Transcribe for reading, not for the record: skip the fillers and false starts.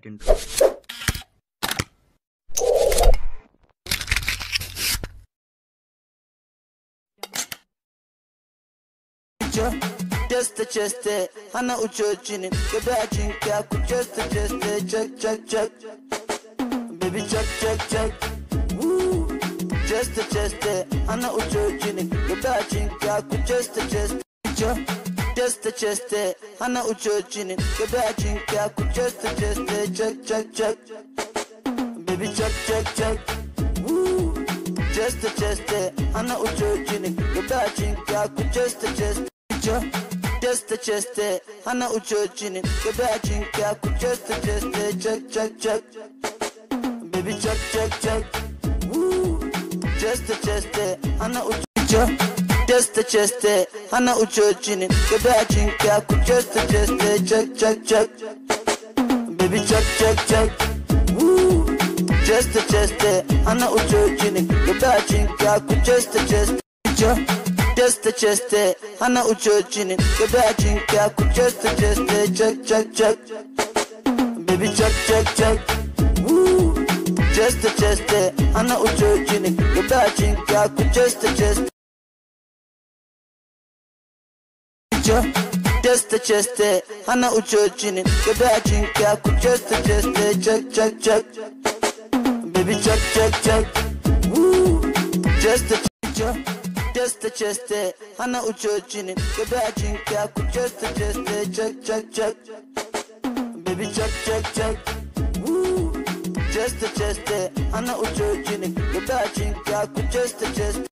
intro. Just hana uchochini keba chinka ku just check baby check woo just hana uchochini keba chinka ku just hana uchochini keba chinka ku just check baby check woo just hana uchochini keba chinka ku just hana uchochini keba chinka ku just check baby check woo just hana uchochini hana uchochini keba chinka ku just check baby check woo just hana uchochini keba chinka ku just hana uchochini keba chinka ku just check baby check woo just hana uchochini keba chinka ku just hana uchochini keba chinka ku just check baby check woo just hana uchochini keba chinka ku just check baby check woo just hana uchochini keba chinka ku just